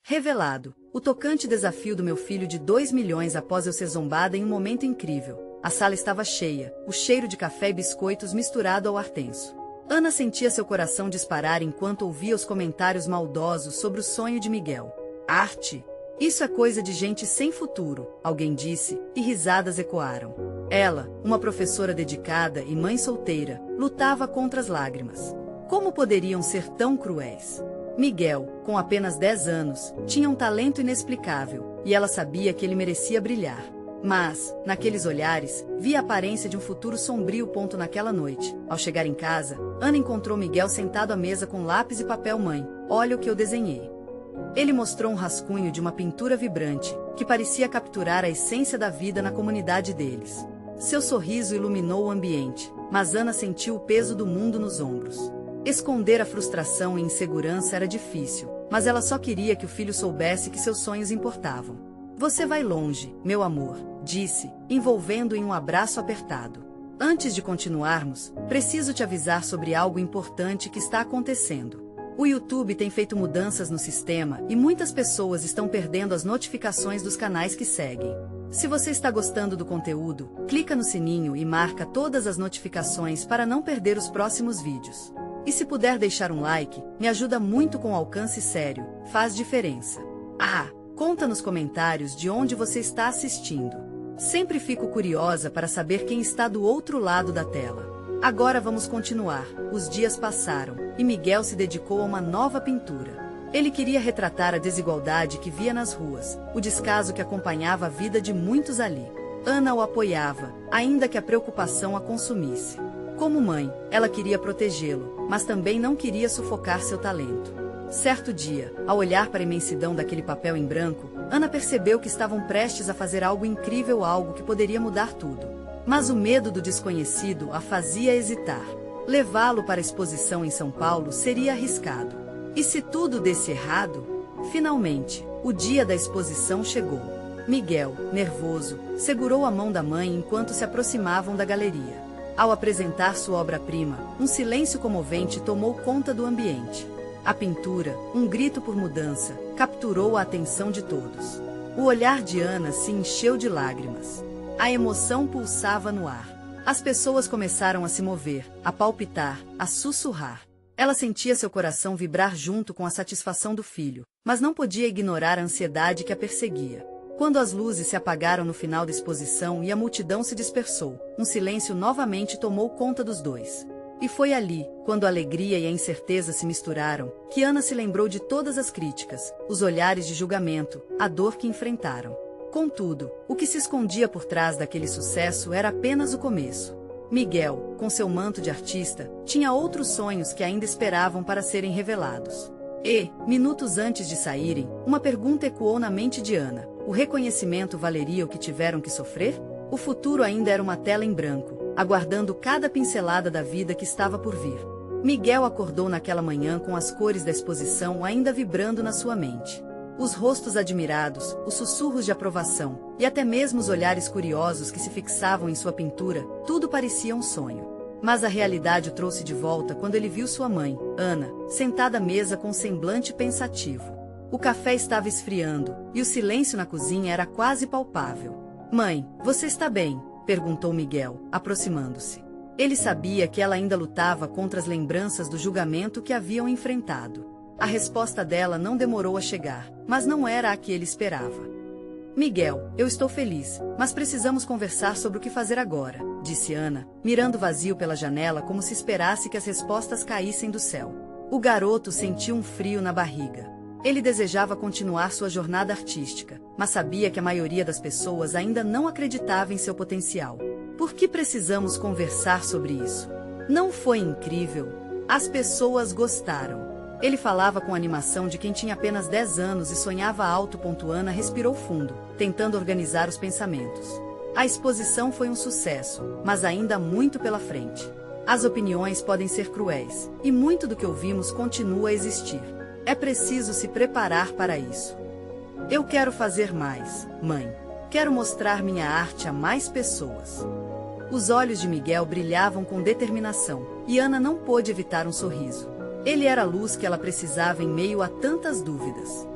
Revelado, o tocante desafio do meu filho de 2 milhões após eu ser zombada em um momento incrível. A sala estava cheia, o cheiro de café e biscoitos misturado ao ar tenso. Ana sentia seu coração disparar enquanto ouvia os comentários maldosos sobre o sonho de Miguel. Arte? Isso é coisa de gente sem futuro, alguém disse, e risadas ecoaram. Ela, uma professora dedicada e mãe solteira, lutava contra as lágrimas. Como poderiam ser tão cruéis? Miguel, com apenas 10 anos, tinha um talento inexplicável, e ela sabia que ele merecia brilhar. Mas, naqueles olhares, via a aparência de um futuro sombrio. Naquela noite, ao chegar em casa, Ana encontrou Miguel sentado à mesa com lápis e papel. Mãe, olha o que eu desenhei. Ele mostrou um rascunho de uma pintura vibrante, que parecia capturar a essência da vida na comunidade deles. Seu sorriso iluminou o ambiente, mas Ana sentiu o peso do mundo nos ombros. Esconder a frustração e insegurança era difícil, mas ela só queria que o filho soubesse que seus sonhos importavam. Você vai longe, meu amor, disse, envolvendo-o em um abraço apertado. Antes de continuarmos, preciso te avisar sobre algo importante que está acontecendo. O YouTube tem feito mudanças no sistema e muitas pessoas estão perdendo as notificações dos canais que seguem. Se você está gostando do conteúdo, clica no sininho e marca todas as notificações para não perder os próximos vídeos. E se puder deixar um like, me ajuda muito com alcance sério, faz diferença. Conta nos comentários de onde você está assistindo. Sempre fico curiosa para saber quem está do outro lado da tela. Agora vamos continuar. Os dias passaram, e Miguel se dedicou a uma nova pintura. Ele queria retratar a desigualdade que via nas ruas, o descaso que acompanhava a vida de muitos ali. Ana o apoiava, ainda que a preocupação a consumisse. Como mãe, ela queria protegê-lo, mas também não queria sufocar seu talento. Certo dia, ao olhar para a imensidão daquele papel em branco, Ana percebeu que estavam prestes a fazer algo incrível, algo que poderia mudar tudo. Mas o medo do desconhecido a fazia hesitar. Levá-lo para a exposição em São Paulo seria arriscado. E se tudo desse errado? Finalmente, o dia da exposição chegou. Miguel, nervoso, segurou a mão da mãe enquanto se aproximavam da galeria. Ao apresentar sua obra-prima, um silêncio comovente tomou conta do ambiente. A pintura, um grito por mudança, capturou a atenção de todos. O olhar de Ana se encheu de lágrimas. A emoção pulsava no ar. As pessoas começaram a se mover, a palpitar, a sussurrar. Ela sentia seu coração vibrar junto com a satisfação do filho, mas não podia ignorar a ansiedade que a perseguia. Quando as luzes se apagaram no final da exposição e a multidão se dispersou, um silêncio novamente tomou conta dos dois. E foi ali, quando a alegria e a incerteza se misturaram, que Ana se lembrou de todas as críticas, os olhares de julgamento, a dor que enfrentaram. Contudo, o que se escondia por trás daquele sucesso era apenas o começo. Miguel, com seu manto de artista, tinha outros sonhos que ainda esperavam para serem revelados. E, minutos antes de saírem, uma pergunta ecoou na mente de Ana. O reconhecimento valeria o que tiveram que sofrer? O futuro ainda era uma tela em branco, aguardando cada pincelada da vida que estava por vir. Miguel acordou naquela manhã com as cores da exposição ainda vibrando na sua mente. Os rostos admirados, os sussurros de aprovação, e até mesmo os olhares curiosos que se fixavam em sua pintura, tudo parecia um sonho. Mas a realidade o trouxe de volta quando ele viu sua mãe, Ana, sentada à mesa com um semblante pensativo. O café estava esfriando, e o silêncio na cozinha era quase palpável. Mãe, você está bem? Perguntou Miguel, aproximando-se. Ele sabia que ela ainda lutava contra as lembranças do julgamento que haviam enfrentado. A resposta dela não demorou a chegar, mas não era a que ele esperava. Miguel, eu estou feliz, mas precisamos conversar sobre o que fazer agora, disse Ana, mirando vazio pela janela como se esperasse que as respostas caíssem do céu. O garoto sentiu um frio na barriga. Ele desejava continuar sua jornada artística, mas sabia que a maioria das pessoas ainda não acreditava em seu potencial. Por que precisamos conversar sobre isso? Não foi incrível? As pessoas gostaram. Ele falava com a animação de quem tinha apenas 10 anos e sonhava alto. Ana respirou fundo, tentando organizar os pensamentos. A exposição foi um sucesso, mas ainda há muito pela frente. As opiniões podem ser cruéis, e muito do que ouvimos continua a existir. É preciso se preparar para isso. Eu quero fazer mais, mãe. Quero mostrar minha arte a mais pessoas. Os olhos de Miguel brilhavam com determinação, e Ana não pôde evitar um sorriso. Ele era a luz que ela precisava em meio a tantas dúvidas.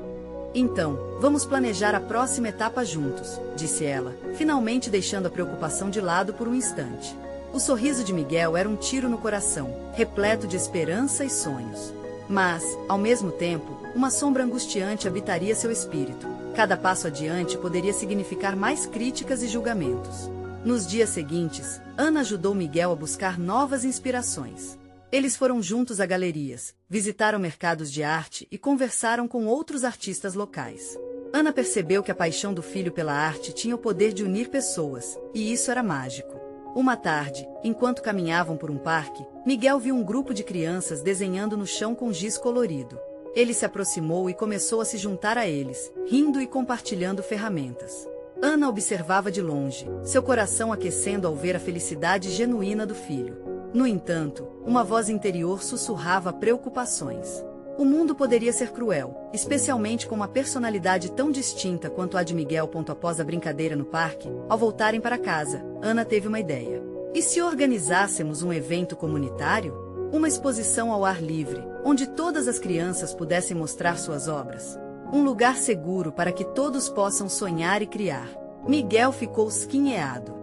Então, vamos planejar a próxima etapa juntos, disse ela, finalmente deixando a preocupação de lado por um instante. O sorriso de Miguel era um tiro no coração, repleto de esperança e sonhos. Mas, ao mesmo tempo, uma sombra angustiante habitaria seu espírito. Cada passo adiante poderia significar mais críticas e julgamentos. Nos dias seguintes, Ana ajudou Miguel a buscar novas inspirações. Eles foram juntos a galerias, visitaram mercados de arte e conversaram com outros artistas locais. Ana percebeu que a paixão do filho pela arte tinha o poder de unir pessoas, e isso era mágico. Uma tarde, enquanto caminhavam por um parque, Miguel viu um grupo de crianças desenhando no chão com giz colorido. Ele se aproximou e começou a se juntar a eles, rindo e compartilhando ferramentas. Ana observava de longe, seu coração aquecendo ao ver a felicidade genuína do filho. No entanto, uma voz interior sussurrava preocupações. O mundo poderia ser cruel, especialmente com uma personalidade tão distinta quanto a de Miguel. Após a brincadeira no parque, ao voltarem para casa, Ana teve uma ideia. E se organizássemos um evento comunitário? Uma exposição ao ar livre, onde todas as crianças pudessem mostrar suas obras. Um lugar seguro para que todos possam sonhar e criar. Miguel ficou esquinheado.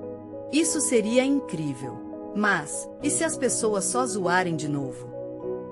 Isso seria incrível. Mas, e se as pessoas só zoarem de novo?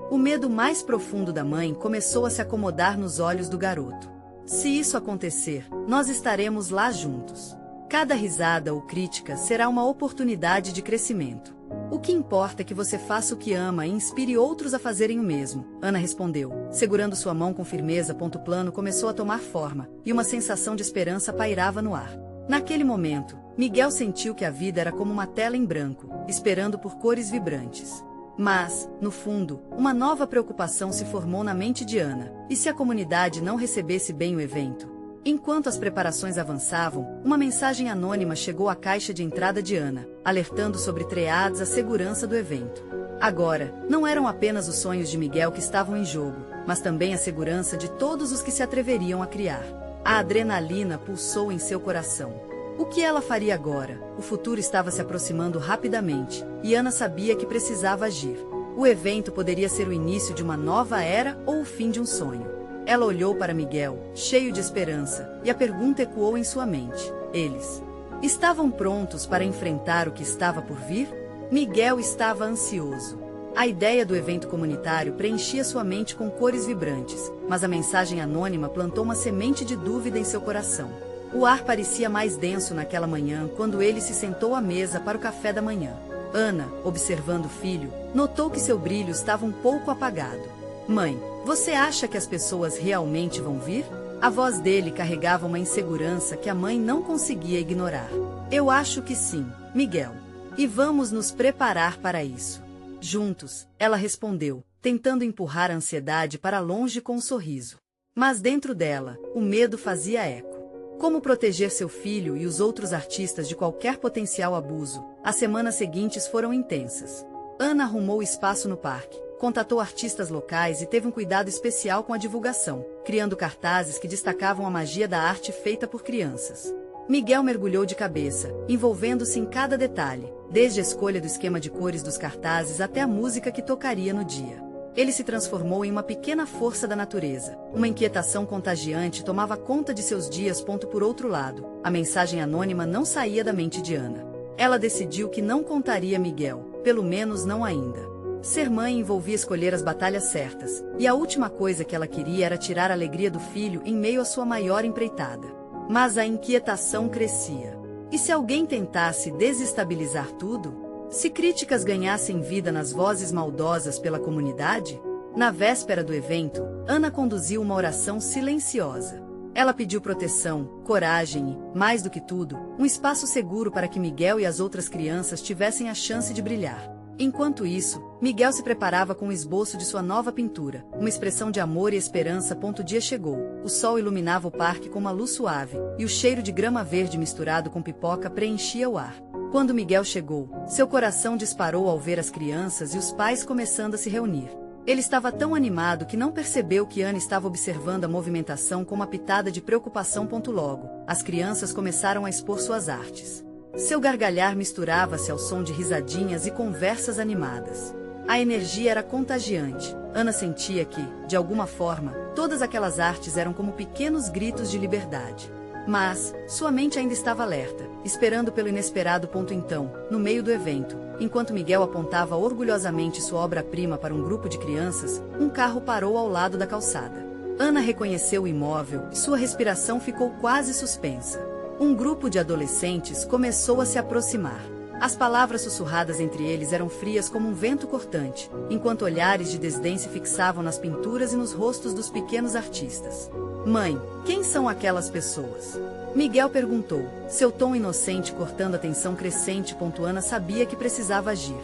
O medo mais profundo da mãe começou a se acomodar nos olhos do garoto. Se isso acontecer, nós estaremos lá juntos. Cada risada ou crítica será uma oportunidade de crescimento. O que importa é que você faça o que ama e inspire outros a fazerem o mesmo, Ana respondeu, segurando sua mão com firmeza. O plano começou a tomar forma, e uma sensação de esperança pairava no ar. Naquele momento, Miguel sentiu que a vida era como uma tela em branco, esperando por cores vibrantes. Mas, no fundo, uma nova preocupação se formou na mente de Ana. E se a comunidade não recebesse bem o evento? Enquanto as preparações avançavam, uma mensagem anônima chegou à caixa de entrada de Ana, alertando sobre triads a segurança do evento. Agora, não eram apenas os sonhos de Miguel que estavam em jogo, mas também a segurança de todos os que se atreveriam a criar. A adrenalina pulsou em seu coração. O que ela faria agora? O futuro estava se aproximando rapidamente, e Ana sabia que precisava agir. O evento poderia ser o início de uma nova era ou o fim de um sonho. Ela olhou para Miguel, cheio de esperança, e a pergunta ecoou em sua mente. Eles estavam prontos para enfrentar o que estava por vir? Miguel estava ansioso. A ideia do evento comunitário preenchia sua mente com cores vibrantes, mas a mensagem anônima plantou uma semente de dúvida em seu coração. O ar parecia mais denso naquela manhã quando ele se sentou à mesa para o café da manhã. Ana, observando o filho, notou que seu brilho estava um pouco apagado. Mãe, você acha que as pessoas realmente vão vir? A voz dele carregava uma insegurança que a mãe não conseguia ignorar. Eu acho que sim, Miguel. E vamos nos preparar para isso. Juntos, ela respondeu, tentando empurrar a ansiedade para longe com um sorriso. Mas dentro dela, o medo fazia eco. Como proteger seu filho e os outros artistas de qualquer potencial abuso? As semanas seguintes foram intensas. Ana arrumou espaço no parque, contatou artistas locais e teve um cuidado especial com a divulgação, criando cartazes que destacavam a magia da arte feita por crianças. Miguel mergulhou de cabeça, envolvendo-se em cada detalhe, desde a escolha do esquema de cores dos cartazes até a música que tocaria no dia. Ele se transformou em uma pequena força da natureza. Uma inquietação contagiante tomava conta de seus dias. Por outro lado, a mensagem anônima não saía da mente de Ana. Ela decidiu que não contaria a Miguel, pelo menos não ainda. Ser mãe envolvia escolher as batalhas certas, e a última coisa que ela queria era tirar a alegria do filho em meio à sua maior empreitada. Mas a inquietação crescia. E se alguém tentasse desestabilizar tudo? Se críticas ganhassem vida nas vozes maldosas pela comunidade? Na véspera do evento, Ana conduziu uma oração silenciosa. Ela pediu proteção, coragem e, mais do que tudo, um espaço seguro para que Miguel e as outras crianças tivessem a chance de brilhar. Enquanto isso, Miguel se preparava com o esboço de sua nova pintura, uma expressão de amor e esperança. O dia chegou, o sol iluminava o parque com uma luz suave, e o cheiro de grama verde misturado com pipoca preenchia o ar. Quando Miguel chegou, seu coração disparou ao ver as crianças e os pais começando a se reunir. Ele estava tão animado que não percebeu que Ana estava observando a movimentação com uma pitada de preocupação. Logo, as crianças começaram a expor suas artes. Seu gargalhar misturava-se ao som de risadinhas e conversas animadas. A energia era contagiante, Ana sentia que, de alguma forma, todas aquelas artes eram como pequenos gritos de liberdade. Mas, sua mente ainda estava alerta, esperando pelo inesperado ponto. Então, no meio do evento, enquanto Miguel apontava orgulhosamente sua obra-prima para um grupo de crianças, um carro parou ao lado da calçada. Ana reconheceu o imóvel e sua respiração ficou quase suspensa. Um grupo de adolescentes começou a se aproximar. As palavras sussurradas entre eles eram frias como um vento cortante, enquanto olhares de desdém se fixavam nas pinturas e nos rostos dos pequenos artistas. Mãe, quem são aquelas pessoas? Miguel perguntou, seu tom inocente cortando a tensão crescente. Ana sabia que precisava agir.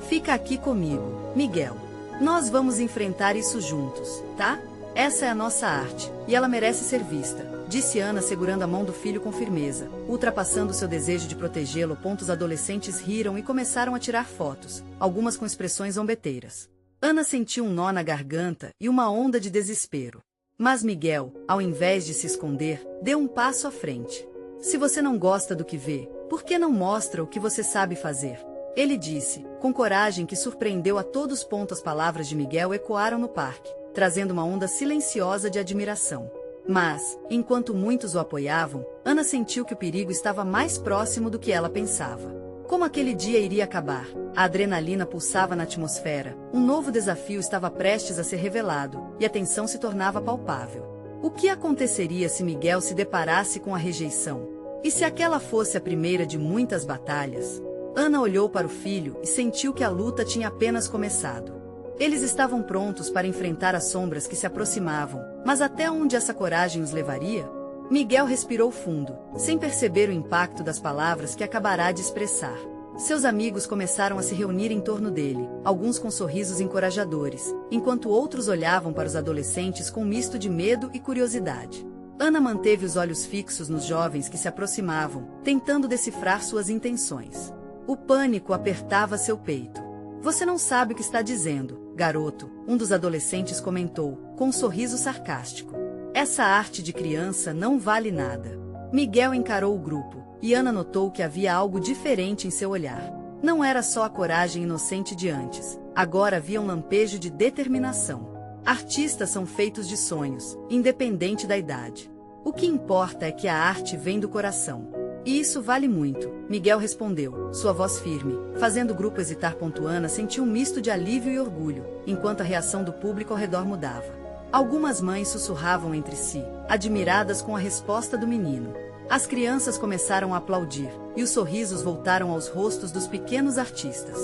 Fica aqui comigo, Miguel. Nós vamos enfrentar isso juntos, tá? Essa é a nossa arte, e ela merece ser vista, disse Ana segurando a mão do filho com firmeza, ultrapassando seu desejo de protegê-lo. Os adolescentes riram e começaram a tirar fotos, algumas com expressões zombeteiras. Ana sentiu um nó na garganta e uma onda de desespero. Mas Miguel, ao invés de se esconder, deu um passo à frente. Se você não gosta do que vê, por que não mostra o que você sabe fazer? Ele disse, com coragem que surpreendeu a todos. As palavras de Miguel ecoaram no parque, trazendo uma onda silenciosa de admiração. Mas, enquanto muitos o apoiavam, Ana sentiu que o perigo estava mais próximo do que ela pensava. Como aquele dia iria acabar? A adrenalina pulsava na atmosfera, um novo desafio estava prestes a ser revelado, e a tensão se tornava palpável. O que aconteceria se Miguel se deparasse com a rejeição? E se aquela fosse a primeira de muitas batalhas? Ana olhou para o filho e sentiu que a luta tinha apenas começado. Eles estavam prontos para enfrentar as sombras que se aproximavam, mas até onde essa coragem os levaria? Miguel respirou fundo, sem perceber o impacto das palavras que acabará de expressar. Seus amigos começaram a se reunir em torno dele, alguns com sorrisos encorajadores, enquanto outros olhavam para os adolescentes com um misto de medo e curiosidade. Ana manteve os olhos fixos nos jovens que se aproximavam, tentando decifrar suas intenções. O pânico apertava seu peito. Você não sabe o que está dizendo, garoto, um dos adolescentes comentou, com um sorriso sarcástico. Essa arte de criança não vale nada. Miguel encarou o grupo, e Ana notou que havia algo diferente em seu olhar. Não era só a coragem inocente de antes, agora havia um lampejo de determinação. Artistas são feitos de sonhos, independente da idade. O que importa é que a arte vem do coração. E isso vale muito, Miguel respondeu, sua voz firme, fazendo o grupo hesitar. Ana sentiu um misto de alívio e orgulho, enquanto a reação do público ao redor mudava. Algumas mães sussurravam entre si, admiradas com a resposta do menino. As crianças começaram a aplaudir, e os sorrisos voltaram aos rostos dos pequenos artistas.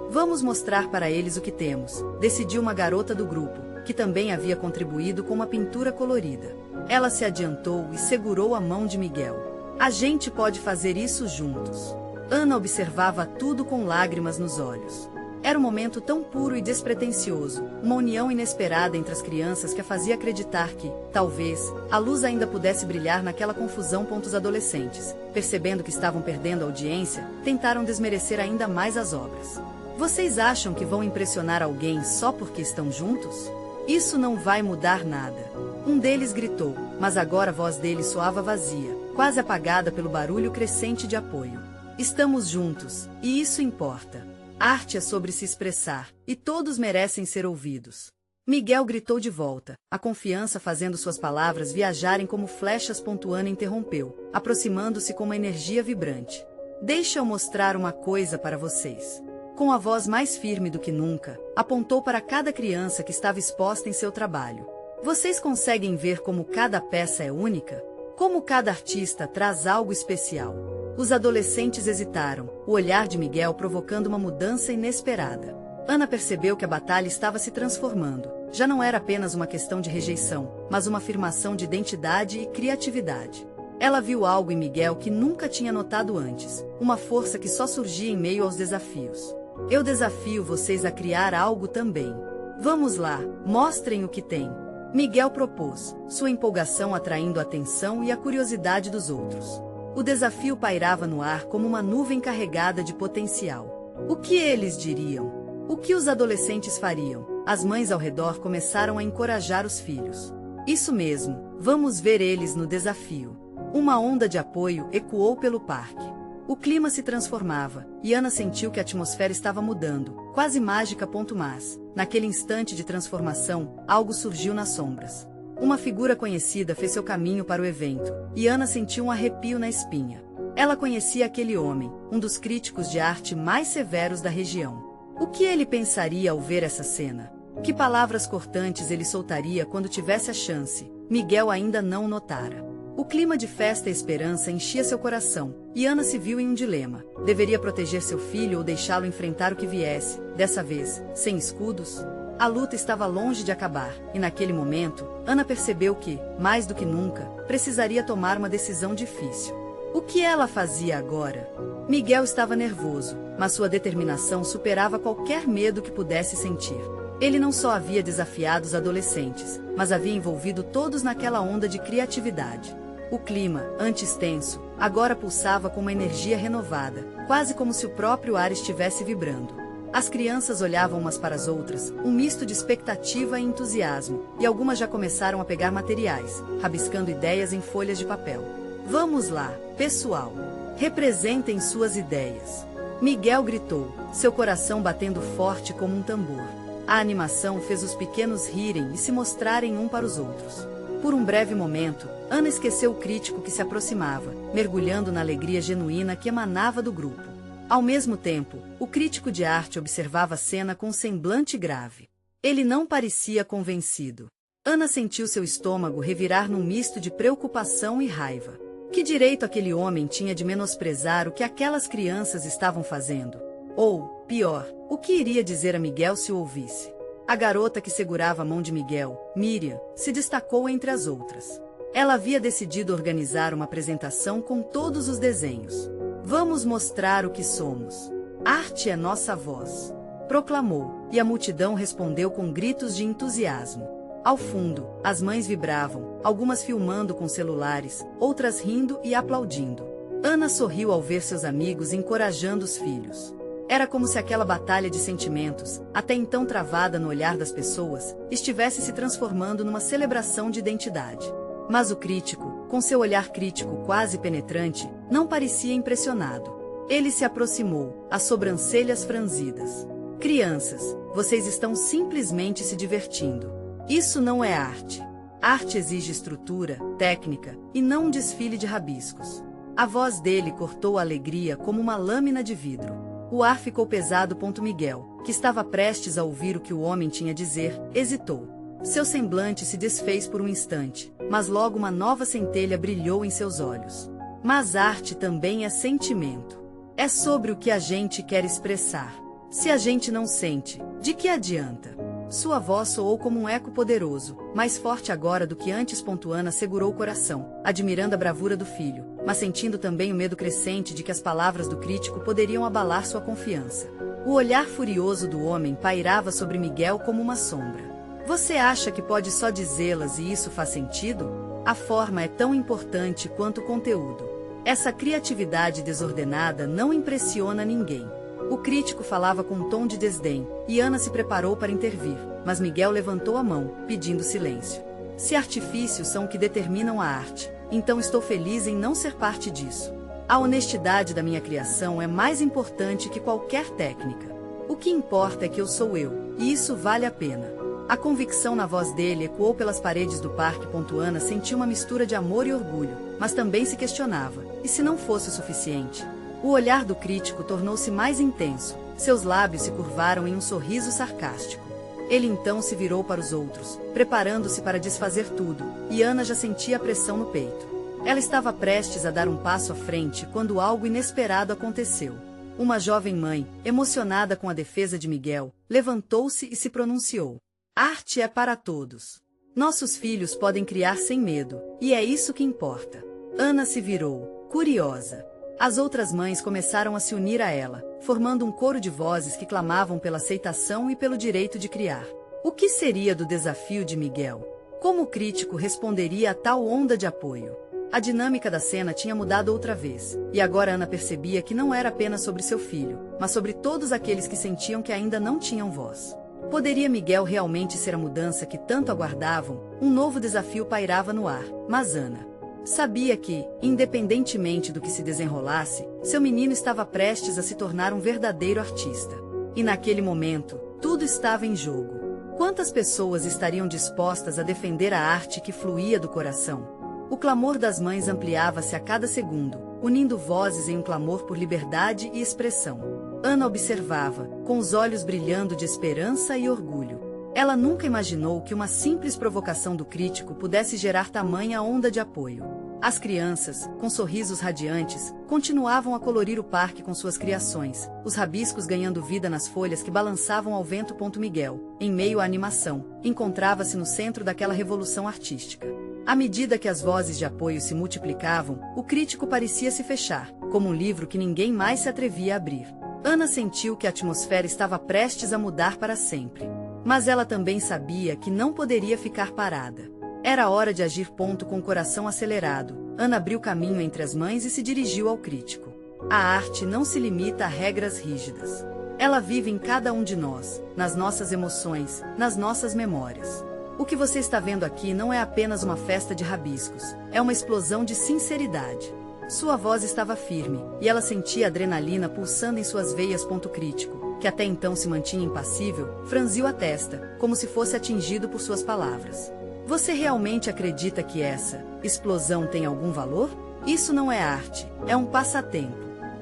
Vamos mostrar para eles o que temos, decidiu uma garota do grupo, que também havia contribuído com uma pintura colorida. Ela se adiantou e segurou a mão de Miguel. A gente pode fazer isso juntos. Ana observava tudo com lágrimas nos olhos. Era um momento tão puro e despretensioso, uma união inesperada entre as crianças que a fazia acreditar que, talvez, a luz ainda pudesse brilhar naquela confusão. Os adolescentes, percebendo que estavam perdendo a audiência, tentaram desmerecer ainda mais as obras. Vocês acham que vão impressionar alguém só porque estão juntos? Isso não vai mudar nada. Um deles gritou, mas agora a voz dele soava vazia, quase apagada pelo barulho crescente de apoio. Estamos juntos, e isso importa. Arte é sobre se expressar, e todos merecem ser ouvidos. Miguel gritou de volta, a confiança fazendo suas palavras viajarem como flechas. Ana interrompeu, aproximando-se com uma energia vibrante. Deixa eu mostrar uma coisa para vocês. Com a voz mais firme do que nunca, apontou para cada criança que estava exposta em seu trabalho. Vocês conseguem ver como cada peça é única? Como cada artista traz algo especial? Os adolescentes hesitaram, o olhar de Miguel provocando uma mudança inesperada. Ana percebeu que a batalha estava se transformando. Já não era apenas uma questão de rejeição, mas uma afirmação de identidade e criatividade. Ela viu algo em Miguel que nunca tinha notado antes, uma força que só surgia em meio aos desafios. Eu desafio vocês a criar algo também. Vamos lá, mostrem o que têm. Miguel propôs, sua empolgação atraindo a atenção e a curiosidade dos outros. O desafio pairava no ar como uma nuvem carregada de potencial. O que eles diriam? O que os adolescentes fariam? As mães ao redor começaram a encorajar os filhos. Isso mesmo, vamos ver eles no desafio. Uma onda de apoio ecoou pelo parque. O clima se transformava, e Ana sentiu que a atmosfera estava mudando, quase mágica. Mas, naquele instante de transformação, algo surgiu nas sombras. Uma figura conhecida fez seu caminho para o evento, e Ana sentiu um arrepio na espinha. Ela conhecia aquele homem, um dos críticos de arte mais severos da região. O que ele pensaria ao ver essa cena? Que palavras cortantes ele soltaria quando tivesse a chance? Miguel ainda não notara. O clima de festa e esperança enchia seu coração, e Ana se viu em um dilema. Deveria proteger seu filho ou deixá-lo enfrentar o que viesse, dessa vez, sem escudos? A luta estava longe de acabar, e naquele momento, Ana percebeu que, mais do que nunca, precisaria tomar uma decisão difícil. O que ela fazia agora? Miguel estava nervoso, mas sua determinação superava qualquer medo que pudesse sentir. Ele não só havia desafiado os adolescentes, mas havia envolvido todos naquela onda de criatividade. O clima, antes tenso, agora pulsava com uma energia renovada, quase como se o próprio ar estivesse vibrando. As crianças olhavam umas para as outras, um misto de expectativa e entusiasmo, e algumas já começaram a pegar materiais, rabiscando ideias em folhas de papel. Vamos lá, pessoal! Representem suas ideias! Miguel gritou, seu coração batendo forte como um tambor. A animação fez os pequenos rirem e se mostrarem um para os outros. Por um breve momento, Ana esqueceu o crítico que se aproximava, mergulhando na alegria genuína que emanava do grupo. Ao mesmo tempo, o crítico de arte observava a cena com um semblante grave. Ele não parecia convencido. Ana sentiu seu estômago revirar num misto de preocupação e raiva. Que direito aquele homem tinha de menosprezar o que aquelas crianças estavam fazendo? Ou, pior, o que iria dizer a Miguel se o ouvisse? A garota que segurava a mão de Miguel, Miriam, se destacou entre as outras. Ela havia decidido organizar uma apresentação com todos os desenhos. Vamos mostrar o que somos. Arte é nossa voz, proclamou, e a multidão respondeu com gritos de entusiasmo. Ao fundo, as mães vibravam, algumas filmando com celulares, outras rindo e aplaudindo. Ana sorriu ao ver seus amigos encorajando os filhos. Era como se aquela batalha de sentimentos, até então travada no olhar das pessoas, estivesse se transformando numa celebração de identidade. Mas o crítico, com seu olhar crítico quase penetrante, não parecia impressionado. Ele se aproximou, as sobrancelhas franzidas. Crianças, vocês estão simplesmente se divertindo. Isso não é arte. Arte exige estrutura, técnica, e não um desfile de rabiscos. A voz dele cortou a alegria como uma lâmina de vidro. O ar ficou pesado. Miguel, que estava prestes a ouvir o que o homem tinha a dizer, hesitou. Seu semblante se desfez por um instante, mas logo uma nova centelha brilhou em seus olhos. Mas arte também é sentimento. É sobre o que a gente quer expressar. Se a gente não sente, de que adianta? Sua voz soou como um eco poderoso, mais forte agora do que antes. Ana segurou o coração, admirando a bravura do filho, mas sentindo também o medo crescente de que as palavras do crítico poderiam abalar sua confiança. O olhar furioso do homem pairava sobre Miguel como uma sombra. Você acha que pode só dizê-las e isso faz sentido? A forma é tão importante quanto o conteúdo. Essa criatividade desordenada não impressiona ninguém. O crítico falava com um tom de desdém, e Ana se preparou para intervir, mas Miguel levantou a mão, pedindo silêncio. Se artifícios são o que determinam a arte, então estou feliz em não ser parte disso. A honestidade da minha criação é mais importante que qualquer técnica. O que importa é que eu sou eu, e isso vale a pena. A convicção na voz dele ecoou pelas paredes do parque. Ana sentiu uma mistura de amor e orgulho, mas também se questionava, e se não fosse o suficiente? O olhar do crítico tornou-se mais intenso, seus lábios se curvaram em um sorriso sarcástico. Ele então se virou para os outros, preparando-se para desfazer tudo, e Ana já sentia a pressão no peito. Ela estava prestes a dar um passo à frente quando algo inesperado aconteceu. Uma jovem mãe, emocionada com a defesa de Miguel, levantou-se e se pronunciou. Arte é para todos. Nossos filhos podem criar sem medo, e é isso que importa. Ana se virou, curiosa. As outras mães começaram a se unir a ela, formando um coro de vozes que clamavam pela aceitação e pelo direito de criar. O que seria do desafio de Miguel? Como o crítico responderia a tal onda de apoio? A dinâmica da cena tinha mudado outra vez, e agora Ana percebia que não era apenas sobre seu filho, mas sobre todos aqueles que sentiam que ainda não tinham voz. Poderia Miguel realmente ser a mudança que tanto aguardavam? Um novo desafio pairava no ar, mas Ana Sabia que, independentemente do que se desenrolasse, seu menino estava prestes a se tornar um verdadeiro artista. E naquele momento, tudo estava em jogo. Quantas pessoas estariam dispostas a defender a arte que fluía do coração? O clamor das mães ampliava-se a cada segundo, unindo vozes em um clamor por liberdade e expressão. Ana observava, com os olhos brilhando de esperança e orgulho. Ela nunca imaginou que uma simples provocação do crítico pudesse gerar tamanha onda de apoio. As crianças, com sorrisos radiantes, continuavam a colorir o parque com suas criações, os rabiscos ganhando vida nas folhas que balançavam ao vento. Miguel, em meio à animação, encontrava-se no centro daquela revolução artística. À medida que as vozes de apoio se multiplicavam, o crítico parecia se fechar, como um livro que ninguém mais se atrevia a abrir. Ana sentiu que a atmosfera estava prestes a mudar para sempre. Mas ela também sabia que não poderia ficar parada. Era hora de agir. Com o coração acelerado, Ana abriu caminho entre as mães e se dirigiu ao crítico. A arte não se limita a regras rígidas. Ela vive em cada um de nós, nas nossas emoções, nas nossas memórias. O que você está vendo aqui não é apenas uma festa de rabiscos, é uma explosão de sinceridade. Sua voz estava firme, e ela sentia a adrenalina pulsando em suas veias. Crítico, que até então se mantinha impassível, franziu a testa, como se fosse atingido por suas palavras. Você realmente acredita que essa explosão tem algum valor? Isso não é arte, é um passatempo.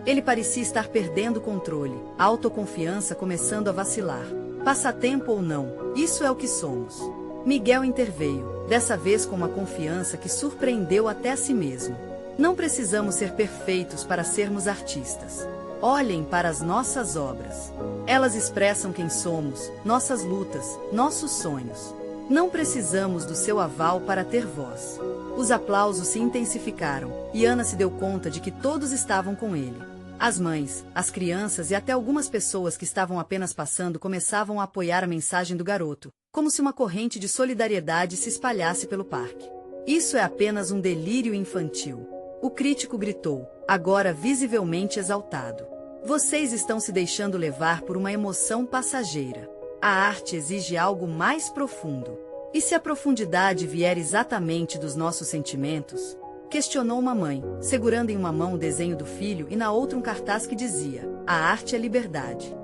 Ele parecia estar perdendo o controle, a autoconfiança começando a vacilar. Passatempo ou não, isso é o que somos. Miguel interveio, dessa vez com uma confiança que surpreendeu até a si mesmo. Não precisamos ser perfeitos para sermos artistas. Olhem para as nossas obras. Elas expressam quem somos, nossas lutas, nossos sonhos. Não precisamos do seu aval para ter voz. Os aplausos se intensificaram, e Ana se deu conta de que todos estavam com ele. As mães, as crianças e até algumas pessoas que estavam apenas passando começavam a apoiar a mensagem do garoto, como se uma corrente de solidariedade se espalhasse pelo parque. Isso é apenas um delírio infantil. O crítico gritou, agora visivelmente exaltado. Vocês estão se deixando levar por uma emoção passageira. A arte exige algo mais profundo. E se a profundidade vier exatamente dos nossos sentimentos? Questionou uma mãe, segurando em uma mão o desenho do filho e na outra um cartaz que dizia, a arte é liberdade.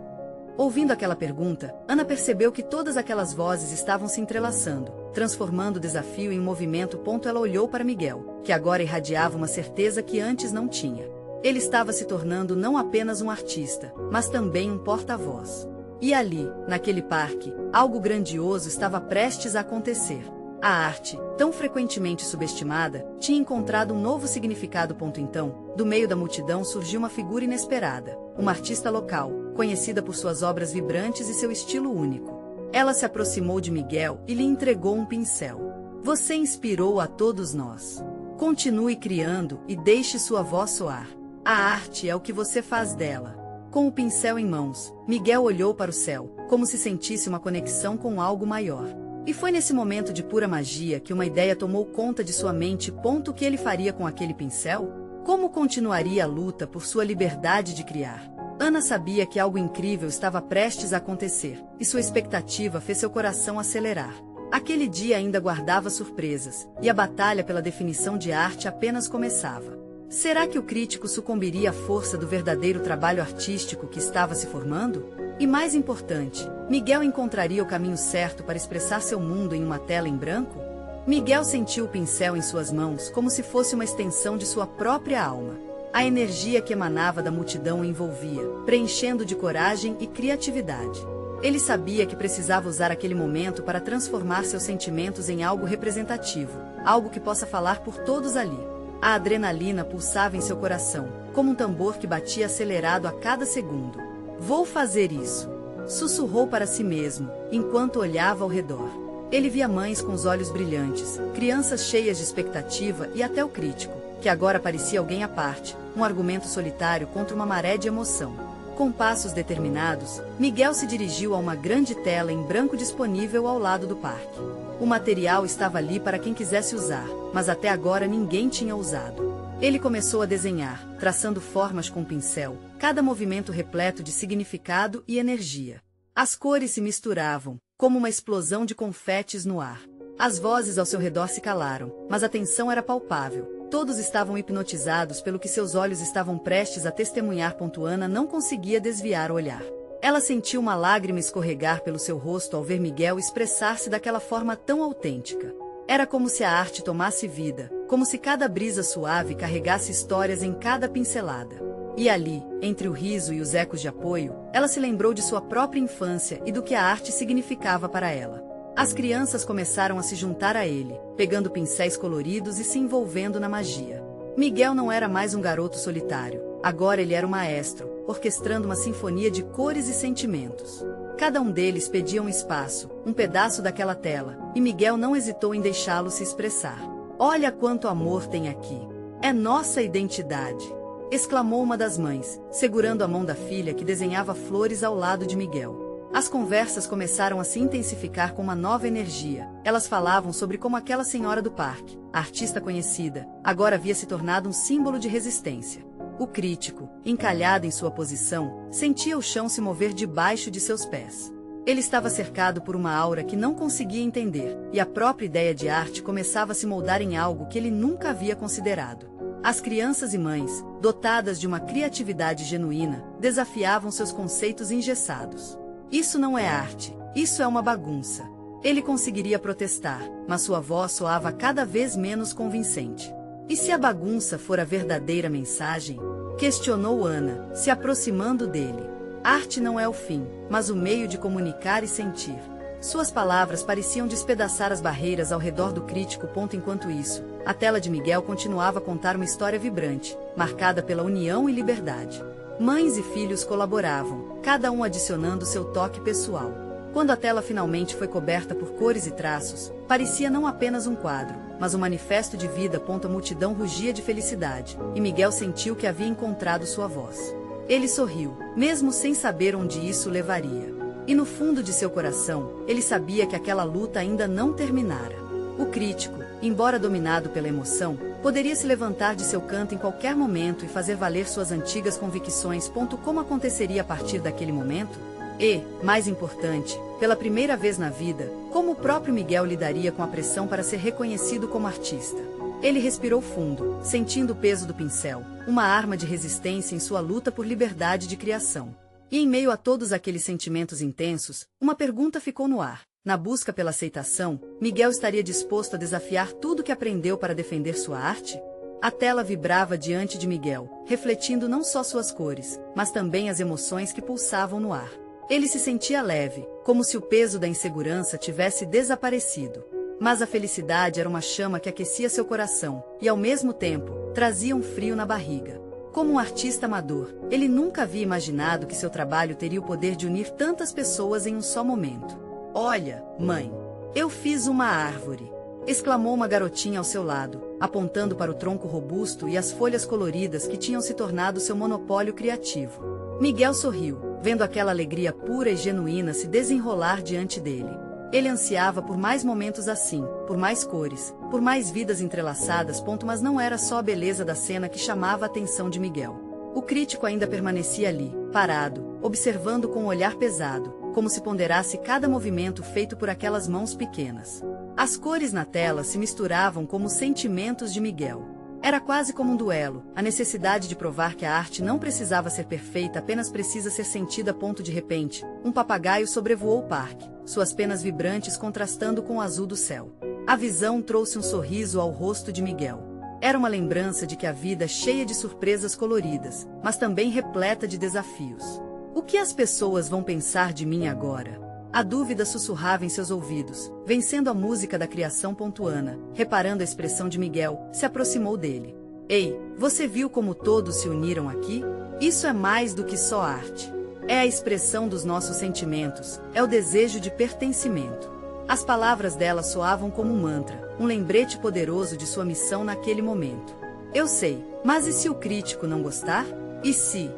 Ouvindo aquela pergunta, Ana percebeu que todas aquelas vozes estavam se entrelaçando, transformando o desafio em um movimento. Ela olhou para Miguel, que agora irradiava uma certeza que antes não tinha. Ele estava se tornando não apenas um artista, mas também um porta-voz. E ali, naquele parque, algo grandioso estava prestes a acontecer. A arte, tão frequentemente subestimada, tinha encontrado um novo significado. Então, do meio da multidão surgiu uma figura inesperada, uma artista local, conhecida por suas obras vibrantes e seu estilo único. Ela se aproximou de Miguel e lhe entregou um pincel. Você inspirou a todos nós. Continue criando e deixe sua voz soar. A arte é o que você faz dela. Com o pincel em mãos, Miguel olhou para o céu, como se sentisse uma conexão com algo maior. E foi nesse momento de pura magia que uma ideia tomou conta de sua mente. O que ele faria com aquele pincel? Como continuaria a luta por sua liberdade de criar? Ana sabia que algo incrível estava prestes a acontecer, e sua expectativa fez seu coração acelerar. Aquele dia ainda guardava surpresas, e a batalha pela definição de arte apenas começava. Será que o crítico sucumbiria à força do verdadeiro trabalho artístico que estava se formando? E mais importante, Miguel encontraria o caminho certo para expressar seu mundo em uma tela em branco? Miguel sentiu o pincel em suas mãos como se fosse uma extensão de sua própria alma. A energia que emanava da multidão o envolvia, preenchendo de coragem e criatividade. Ele sabia que precisava usar aquele momento para transformar seus sentimentos em algo representativo, algo que possa falar por todos ali. A adrenalina pulsava em seu coração, como um tambor que batia acelerado a cada segundo. Vou fazer isso, sussurrou para si mesmo, enquanto olhava ao redor. Ele via mães com os olhos brilhantes, crianças cheias de expectativa e até o crítico, que agora parecia alguém à parte, um argumento solitário contra uma maré de emoção. Com passos determinados, Miguel se dirigiu a uma grande tela em branco disponível ao lado do parque. O material estava ali para quem quisesse usar, mas até agora ninguém tinha usado. Ele começou a desenhar, traçando formas com o pincel, cada movimento repleto de significado e energia. As cores se misturavam, como uma explosão de confetes no ar. As vozes ao seu redor se calaram, mas a tensão era palpável. Todos estavam hipnotizados pelo que seus olhos estavam prestes a testemunhar. Ana não conseguia desviar o olhar. Ela sentiu uma lágrima escorregar pelo seu rosto ao ver Miguel expressar-se daquela forma tão autêntica. Era como se a arte tomasse vida, como se cada brisa suave carregasse histórias em cada pincelada. E ali, entre o riso e os ecos de apoio, ela se lembrou de sua própria infância e do que a arte significava para ela. As crianças começaram a se juntar a ele, pegando pincéis coloridos e se envolvendo na magia. Miguel não era mais um garoto solitário, agora ele era um maestro, orquestrando uma sinfonia de cores e sentimentos. Cada um deles pedia um espaço, um pedaço daquela tela, e Miguel não hesitou em deixá-lo se expressar. "Olha quanto amor tem aqui! É nossa identidade!" exclamou uma das mães, segurando a mão da filha que desenhava flores ao lado de Miguel. As conversas começaram a se intensificar com uma nova energia. Elas falavam sobre como aquela senhora do parque, a artista conhecida, agora havia se tornado um símbolo de resistência. O crítico, encalhado em sua posição, sentia o chão se mover debaixo de seus pés. Ele estava cercado por uma aura que não conseguia entender, e a própria ideia de arte começava a se moldar em algo que ele nunca havia considerado. As crianças e mães, dotadas de uma criatividade genuína, desafiavam seus conceitos engessados. "Isso não é arte, isso é uma bagunça." Ele conseguiria protestar, mas sua voz soava cada vez menos convincente. "E se a bagunça for a verdadeira mensagem?" questionou Ana, se aproximando dele. "Arte não é o fim, mas o meio de comunicar e sentir." Suas palavras pareciam despedaçar as barreiras ao redor do crítico. Enquanto isso, a tela de Miguel continuava a contar uma história vibrante, marcada pela união e liberdade. Mães e filhos colaboravam, cada um adicionando seu toque pessoal. Quando a tela finalmente foi coberta por cores e traços, parecia não apenas um quadro, mas um manifesto de vida. A multidão rugia de felicidade, e Miguel sentiu que havia encontrado sua voz. Ele sorriu, mesmo sem saber onde isso levaria. E no fundo de seu coração, ele sabia que aquela luta ainda não terminara. O crítico, embora dominado pela emoção, poderia se levantar de seu canto em qualquer momento e fazer valer suas antigas convicções. Como aconteceria a partir daquele momento? E, mais importante, pela primeira vez na vida, como o próprio Miguel lidaria com a pressão para ser reconhecido como artista? Ele respirou fundo, sentindo o peso do pincel, uma arma de resistência em sua luta por liberdade de criação. E em meio a todos aqueles sentimentos intensos, uma pergunta ficou no ar. Na busca pela aceitação, Miguel estaria disposto a desafiar tudo que aprendeu para defender sua arte? A tela vibrava diante de Miguel, refletindo não só suas cores, mas também as emoções que pulsavam no ar. Ele se sentia leve, como se o peso da insegurança tivesse desaparecido. Mas a felicidade era uma chama que aquecia seu coração, e ao mesmo tempo, trazia um frio na barriga. Como um artista amador, ele nunca havia imaginado que seu trabalho teria o poder de unir tantas pessoas em um só momento. "Olha, mãe, eu fiz uma árvore!" exclamou uma garotinha ao seu lado, apontando para o tronco robusto e as folhas coloridas que tinham se tornado seu monopólio criativo. Miguel sorriu, vendo aquela alegria pura e genuína se desenrolar diante dele. Ele ansiava por mais momentos assim, por mais cores, por mais vidas entrelaçadas. Mas não era só a beleza da cena que chamava a atenção de Miguel. O crítico ainda permanecia ali, parado, observando com um olhar pesado, como se ponderasse cada movimento feito por aquelas mãos pequenas. As cores na tela se misturavam como os sentimentos de Miguel. Era quase como um duelo, a necessidade de provar que a arte não precisava ser perfeita, apenas precisa ser sentida. De repente, um papagaio sobrevoou o parque, suas penas vibrantes contrastando com o azul do céu. A visão trouxe um sorriso ao rosto de Miguel. Era uma lembrança de que a vida é cheia de surpresas coloridas, mas também repleta de desafios. "O que as pessoas vão pensar de mim agora?" A dúvida sussurrava em seus ouvidos, vencendo a música da criação. Ana, reparando a expressão de Miguel, se aproximou dele. "Ei, você viu como todos se uniram aqui? Isso é mais do que só arte. É a expressão dos nossos sentimentos, é o desejo de pertencimento." As palavras dela soavam como um mantra, um lembrete poderoso de sua missão naquele momento. "Eu sei, mas e se o crítico não gostar? E se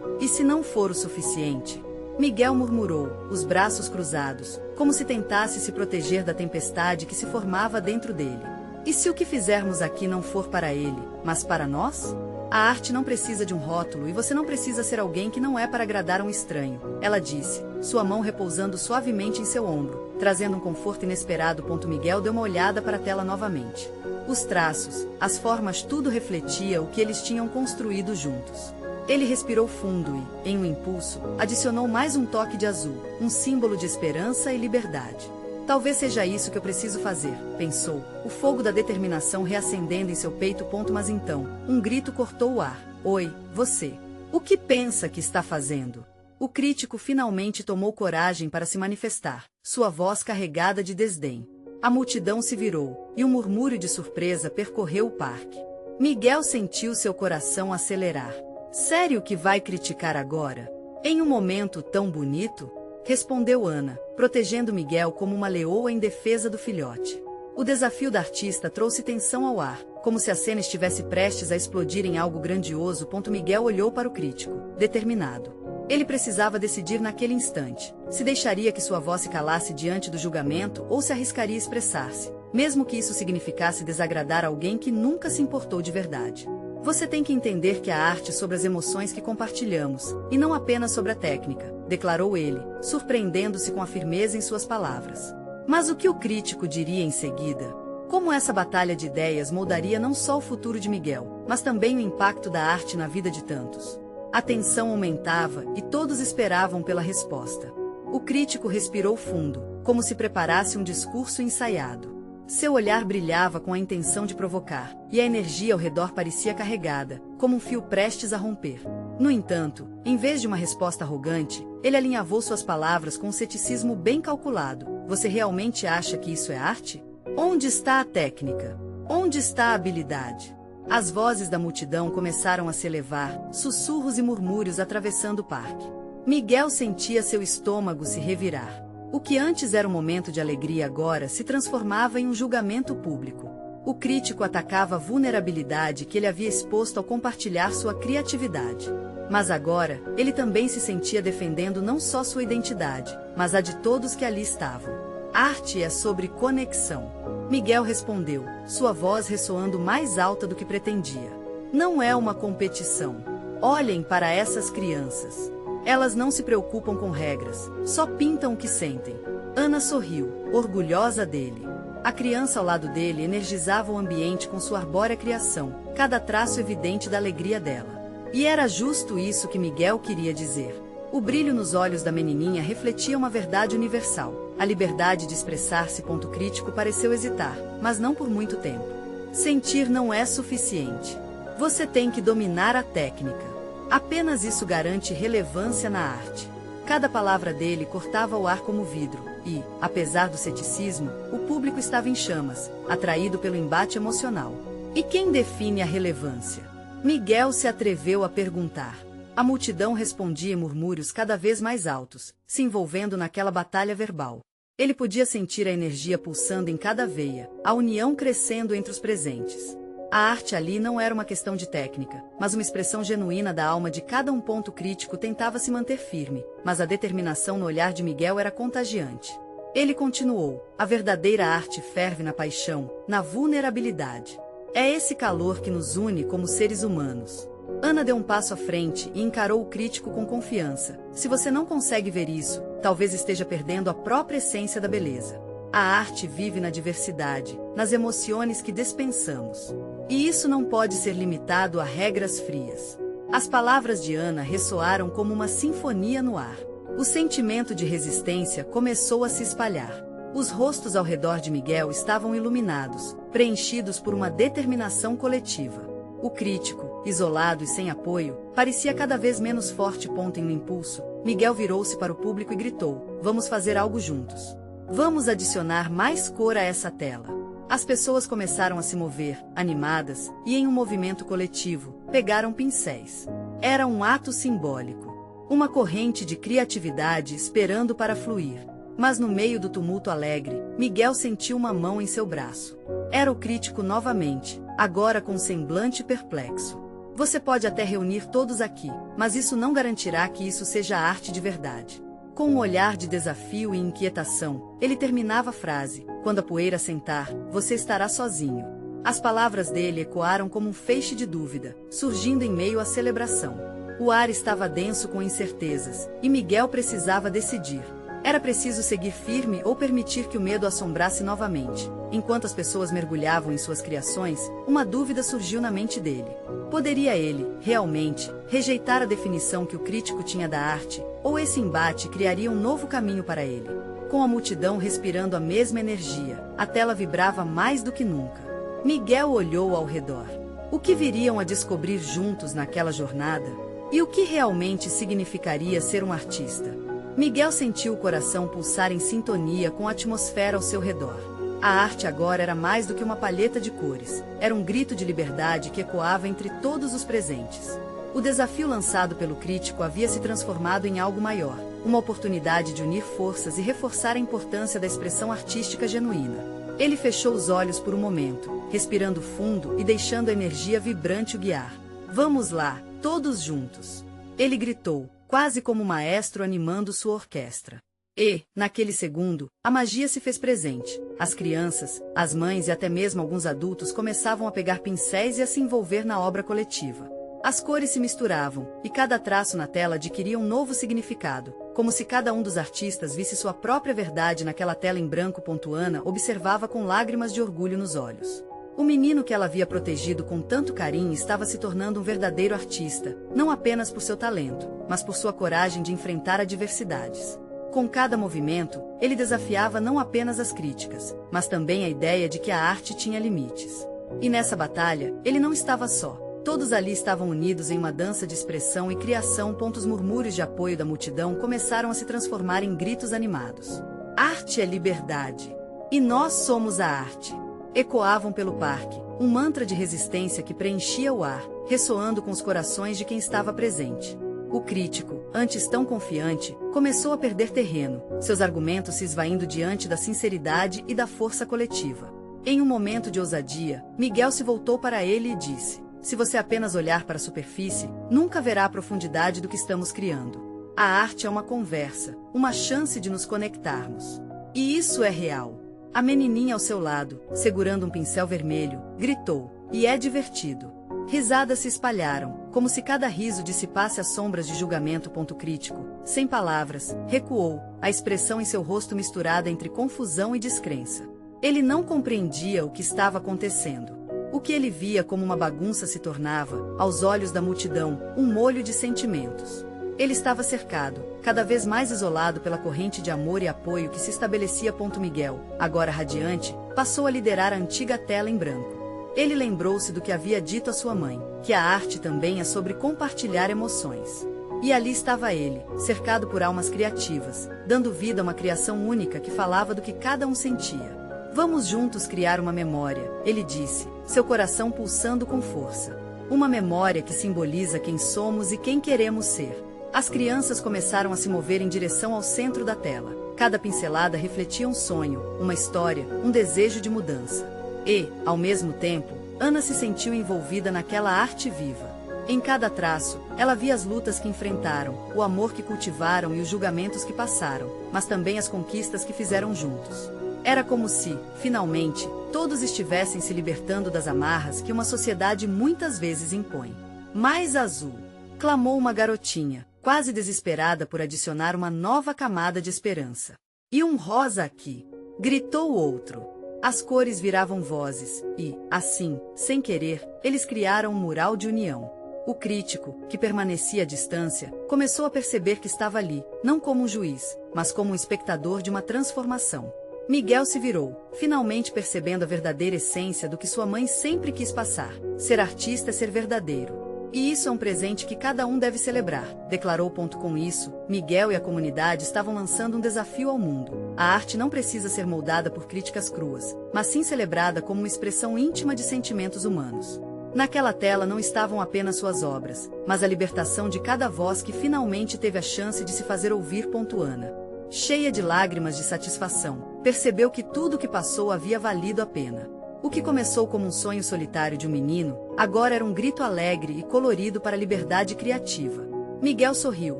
não for o suficiente?" Miguel murmurou, os braços cruzados, como se tentasse se proteger da tempestade que se formava dentro dele. "E se o que fizermos aqui não for para ele, mas para nós? A arte não precisa de um rótulo e você não precisa ser alguém que não é para agradar a um estranho," ela disse, sua mão repousando suavemente em seu ombro, trazendo um conforto inesperado. Miguel deu uma olhada para a tela novamente. Os traços, as formas, tudo refletia o que eles tinham construído juntos. Ele respirou fundo e, em um impulso, adicionou mais um toque de azul, um símbolo de esperança e liberdade. Talvez seja isso que eu preciso fazer, pensou, o fogo da determinação reacendendo em seu peito. Mas então, um grito cortou o ar. Oi, você. O que pensa que está fazendo? O crítico finalmente tomou coragem para se manifestar, sua voz carregada de desdém. A multidão se virou, e um murmúrio de surpresa percorreu o parque. Miguel sentiu seu coração acelerar. Sério que vai criticar agora? Em um momento tão bonito? Respondeu Ana, protegendo Miguel como uma leoa em defesa do filhote. O desafio da artista trouxe tensão ao ar, como se a cena estivesse prestes a explodir em algo grandioso. Miguel olhou para o crítico, determinado. Ele precisava decidir naquele instante, se deixaria que sua voz se calasse diante do julgamento ou se arriscaria expressar-se, mesmo que isso significasse desagradar alguém que nunca se importou de verdade. Você tem que entender que a arte é sobre as emoções que compartilhamos, e não apenas sobre a técnica, declarou ele, surpreendendo-se com a firmeza em suas palavras. Mas o que o crítico diria em seguida? Como essa batalha de ideias moldaria não só o futuro de Miguel, mas também o impacto da arte na vida de tantos? A tensão aumentava e todos esperavam pela resposta. O crítico respirou fundo, como se preparasse um discurso ensaiado. Seu olhar brilhava com a intenção de provocar, e a energia ao redor parecia carregada, como um fio prestes a romper. No entanto, em vez de uma resposta arrogante, ele alinhavou suas palavras com um ceticismo bem calculado. Você realmente acha que isso é arte? Onde está a técnica? Onde está a habilidade? As vozes da multidão começaram a se elevar, sussurros e murmúrios atravessando o parque. Miguel sentia seu estômago se revirar. O que antes era um momento de alegria agora se transformava em um julgamento público. O crítico atacava a vulnerabilidade que ele havia exposto ao compartilhar sua criatividade. Mas agora, ele também se sentia defendendo não só sua identidade, mas a de todos que ali estavam. Arte é sobre conexão. Miguel respondeu, sua voz ressoando mais alta do que pretendia. Não é uma competição. Olhem para essas crianças. Elas não se preocupam com regras, só pintam o que sentem. Ana sorriu, orgulhosa dele. A criança ao lado dele energizava o ambiente com sua arbórea criação, cada traço evidente da alegria dela. E era justo isso que Miguel queria dizer. O brilho nos olhos da menininha refletia uma verdade universal, a liberdade de expressar-se. Crítico pareceu hesitar, mas não por muito tempo. Sentir não é suficiente. Você tem que dominar a técnica. Apenas isso garante relevância na arte. Cada palavra dele cortava o ar como vidro, e, apesar do ceticismo, o público estava em chamas, atraído pelo embate emocional. E quem define a relevância? Miguel se atreveu a perguntar. A multidão respondia em murmúrios cada vez mais altos, se envolvendo naquela batalha verbal. Ele podia sentir a energia pulsando em cada veia, a união crescendo entre os presentes. A arte ali não era uma questão de técnica, mas uma expressão genuína da alma de cada um. Crítico tentava se manter firme, mas a determinação no olhar de Miguel era contagiante. Ele continuou, a verdadeira arte ferve na paixão, na vulnerabilidade. É esse calor que nos une como seres humanos. Ana deu um passo à frente e encarou o crítico com confiança. Se você não consegue ver isso, talvez esteja perdendo a própria essência da beleza. A arte vive na diversidade, nas emoções que dispensamos. E isso não pode ser limitado a regras frias. As palavras de Ana ressoaram como uma sinfonia no ar. O sentimento de resistência começou a se espalhar. Os rostos ao redor de Miguel estavam iluminados, preenchidos por uma determinação coletiva. O crítico, isolado e sem apoio, parecia cada vez menos forte. Em um impulso, Miguel virou-se para o público e gritou, vamos fazer algo juntos. Vamos adicionar mais cor a essa tela. As pessoas começaram a se mover, animadas, e em um movimento coletivo, pegaram pincéis. Era um ato simbólico. Uma corrente de criatividade esperando para fluir. Mas no meio do tumulto alegre, Miguel sentiu uma mão em seu braço. Era o crítico novamente, agora com um semblante perplexo. Você pode até reunir todos aqui, mas isso não garantirá que isso seja arte de verdade. Com um olhar de desafio e inquietação, ele terminava a frase, quando a poeira assentar, você estará sozinho. As palavras dele ecoaram como um feixe de dúvida, surgindo em meio à celebração. O ar estava denso com incertezas, e Miguel precisava decidir. Era preciso seguir firme ou permitir que o medo assombrasse novamente. Enquanto as pessoas mergulhavam em suas criações, uma dúvida surgiu na mente dele. Poderia ele, realmente, rejeitar a definição que o crítico tinha da arte, ou esse embate criaria um novo caminho para ele? Com a multidão respirando a mesma energia, a tela vibrava mais do que nunca. Miguel olhou ao redor. O que viriam a descobrir juntos naquela jornada? E o que realmente significaria ser um artista? Miguel sentiu o coração pulsar em sintonia com a atmosfera ao seu redor. A arte agora era mais do que uma palheta de cores. Era um grito de liberdade que ecoava entre todos os presentes. O desafio lançado pelo crítico havia se transformado em algo maior, uma oportunidade de unir forças e reforçar a importância da expressão artística genuína. Ele fechou os olhos por um momento, respirando fundo e deixando a energia vibrante o guiar. Vamos lá, todos juntos! Ele gritou, quase como um maestro animando sua orquestra. E, naquele segundo, a magia se fez presente. As crianças, as mães e até mesmo alguns adultos começavam a pegar pincéis e a se envolver na obra coletiva. As cores se misturavam, e cada traço na tela adquiria um novo significado, como se cada um dos artistas visse sua própria verdade naquela tela em branco. Ana observava com lágrimas de orgulho nos olhos. O menino que ela havia protegido com tanto carinho estava se tornando um verdadeiro artista, não apenas por seu talento, mas por sua coragem de enfrentar adversidades. Com cada movimento, ele desafiava não apenas as críticas, mas também a ideia de que a arte tinha limites. E nessa batalha, ele não estava só. Todos ali estavam unidos em uma dança de expressão e criação. Os murmúrios de apoio da multidão começaram a se transformar em gritos animados. Arte é liberdade. E nós somos a arte. Ecoavam pelo parque, um mantra de resistência que preenchia o ar, ressoando com os corações de quem estava presente. O crítico, antes tão confiante, começou a perder terreno, seus argumentos se esvaindo diante da sinceridade e da força coletiva. Em um momento de ousadia, Miguel se voltou para ele e disse: se você apenas olhar para a superfície, nunca verá a profundidade do que estamos criando. A arte é uma conversa, uma chance de nos conectarmos. E isso é real. A menininha ao seu lado, segurando um pincel vermelho, gritou, e é divertido. Risadas se espalharam, como se cada riso dissipasse as sombras de julgamento. Crítico, sem palavras, recuou, a expressão em seu rosto misturada entre confusão e descrença. Ele não compreendia o que estava acontecendo. O que ele via como uma bagunça se tornava, aos olhos da multidão, um molho de sentimentos. Ele estava cercado, cada vez mais isolado pela corrente de amor e apoio que se estabelecia. Miguel, agora radiante, passou a liderar a antiga tela em branco. Ele lembrou-se do que havia dito à sua mãe, que a arte também é sobre compartilhar emoções. E ali estava ele, cercado por almas criativas, dando vida a uma criação única que falava do que cada um sentia. Vamos juntos criar uma memória, ele disse, seu coração pulsando com força. Uma memória que simboliza quem somos e quem queremos ser. As crianças começaram a se mover em direção ao centro da tela. Cada pincelada refletia um sonho, uma história, um desejo de mudança. E, ao mesmo tempo, Ana se sentiu envolvida naquela arte viva. Em cada traço, ela via as lutas que enfrentaram, o amor que cultivaram e os julgamentos que passaram, mas também as conquistas que fizeram juntos. Era como se, finalmente, todos estivessem se libertando das amarras que uma sociedade muitas vezes impõe. Mais azul! Clamou uma garotinha, quase desesperada por adicionar uma nova camada de esperança. E um rosa aqui! Gritou o outro. As cores viravam vozes, e, assim, sem querer, eles criaram um mural de união. O crítico, que permanecia à distância, começou a perceber que estava ali, não como um juiz, mas como um espectador de uma transformação. Miguel se virou, finalmente percebendo a verdadeira essência do que sua mãe sempre quis passar. Ser artista é ser verdadeiro. E isso é um presente que cada um deve celebrar, declarou. Com isso, Miguel e a comunidade estavam lançando um desafio ao mundo. A arte não precisa ser moldada por críticas cruas, mas sim celebrada como uma expressão íntima de sentimentos humanos. Naquela tela não estavam apenas suas obras, mas a libertação de cada voz que finalmente teve a chance de se fazer ouvir. Ana, cheia de lágrimas de satisfação, percebeu que tudo o que passou havia valido a pena. O que começou como um sonho solitário de um menino, agora era um grito alegre e colorido para a liberdade criativa. Miguel sorriu,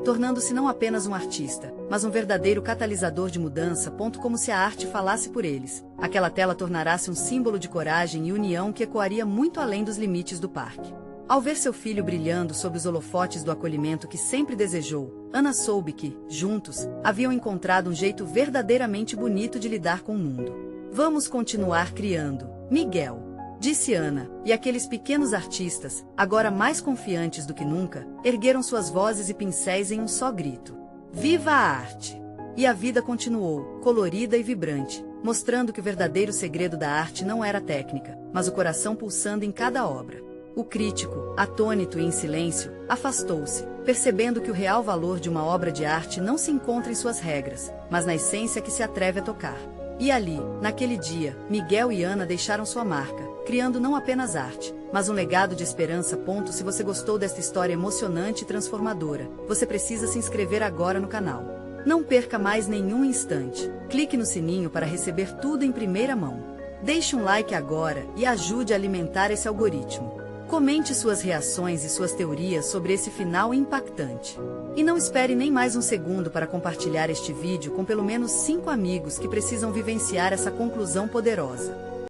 tornando-se não apenas um artista, mas um verdadeiro catalisador de mudança. Como se a arte falasse por eles. Aquela tela tornará-se um símbolo de coragem e união que ecoaria muito além dos limites do parque. Ao ver seu filho brilhando sob os holofotes do acolhimento que sempre desejou, Ana soube que, juntos, haviam encontrado um jeito verdadeiramente bonito de lidar com o mundo. Vamos continuar criando, Miguel, disse Ana, e aqueles pequenos artistas, agora mais confiantes do que nunca, ergueram suas vozes e pincéis em um só grito. Viva a arte! E a vida continuou, colorida e vibrante, mostrando que o verdadeiro segredo da arte não era a técnica, mas o coração pulsando em cada obra. O crítico, atônito e em silêncio, afastou-se, percebendo que o real valor de uma obra de arte não se encontra em suas regras, mas na essência que se atreve a tocar. E ali, naquele dia, Miguel e Ana deixaram sua marca, criando não apenas arte, mas um legado de esperança. Se você gostou desta história emocionante e transformadora, você precisa se inscrever agora no canal. Não perca mais nenhum instante. Clique no sininho para receber tudo em primeira mão. Deixe um like agora e ajude a alimentar esse algoritmo. Comente suas reações e suas teorias sobre esse final impactante. E não espere nem mais um segundo para compartilhar este vídeo com pelo menos 5 amigos que precisam vivenciar essa conclusão poderosa.